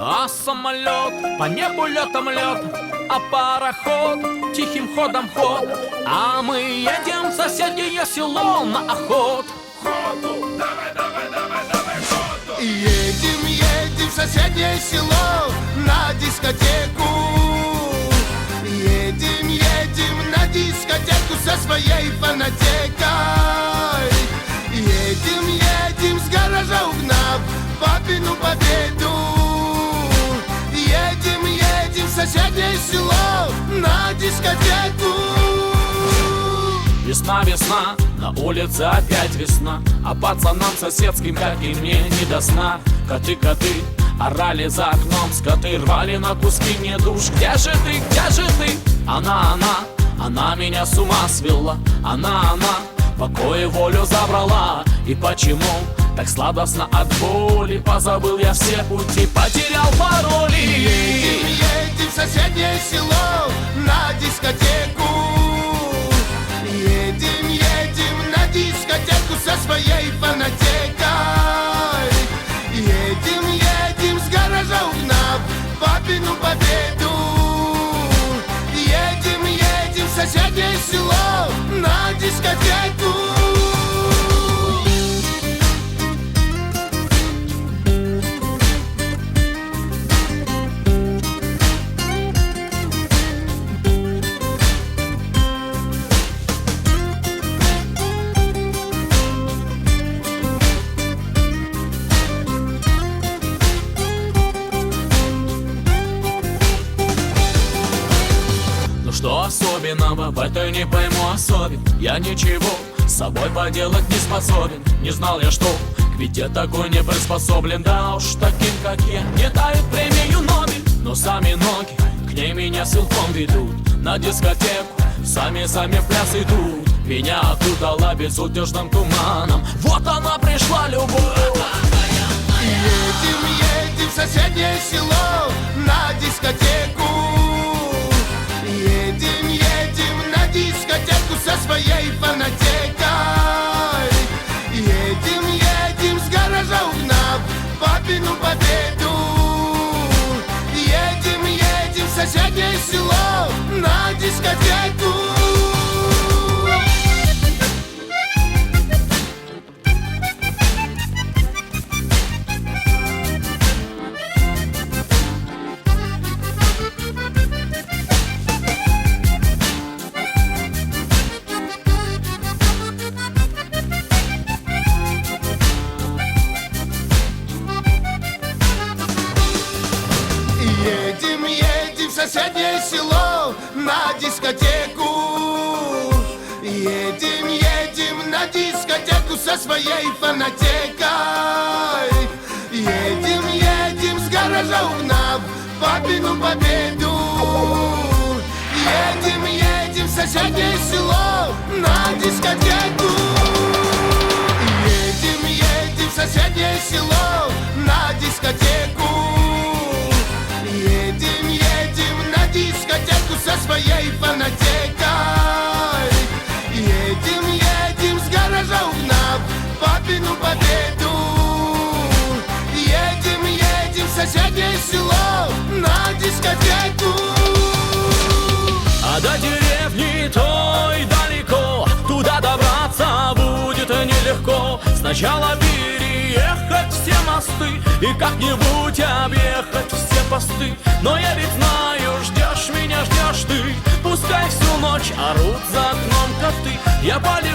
А самолет по небу летом лет, а пароход тихим ходом ход. А мы едем в соседнее село на охот. Едем, едем в соседнее село на дискотеку. Едем, едем на дискотеку со своей фанатекой. Едем, едем с гаража угнав папину победу. Едем, едем в соседнее село на дискотеку. Весна, весна, на улице опять весна, а пацанам соседским, как и мне, не до сна. Коты, коты, орали за окном, скоты рвали на куски мне душ. Где же ты, где же ты? Она меня с ума свела. Она, покой и волю забрала. И почему так сладостно от боли? Позабыл я все пути, потерял пароли. Едем, едем в соседнее село на дискотеку. Едем, едем на дискотеку со своей фанатекой. Едем, едем с гаража угнав папину победу. Едем, едем в соседнее село на дискотеку. Что особенного в этой не пойму особен? Я ничего с собой поделать не способен. Не знал я, что к беде такой не приспособлен. Да уж таким, как я, не дают премию Нобель. Но сами ноги к ней меня силком ведут. На дискотеку сами в пляс идут. Меня окутала безудержным туманом. Вот она пришла, любовь. Едем, едем в соседнее село на дискотеку. Едем, едем на дискотеку со своей фанатекой. Едем, едем с гаража угнав папину победу. Едем, едем в соседнее село на дискотеку. Едем, едем в соседнее село на дискотеку. Едем, едем на дискотеку со своей фанатекой. Едем, едем с гаража угнав папину победу. Едем, едем в соседнее село на дискотеку. Едем, едем в соседнее село на дискотеку. Едем, едем на дискотеку со своей фанатекой. Едем, едем с гаража угнав папину победу. Едем, едем в соседнее село на дискотеку. А до деревни той далеко, туда добраться будет нелегко. Сначала переехать все мосты и как-нибудь объехать все посты. Но я ведь знаю, ждешь меня, ждешь ты. Пускай всю ночь орут за окном коты. Я полечу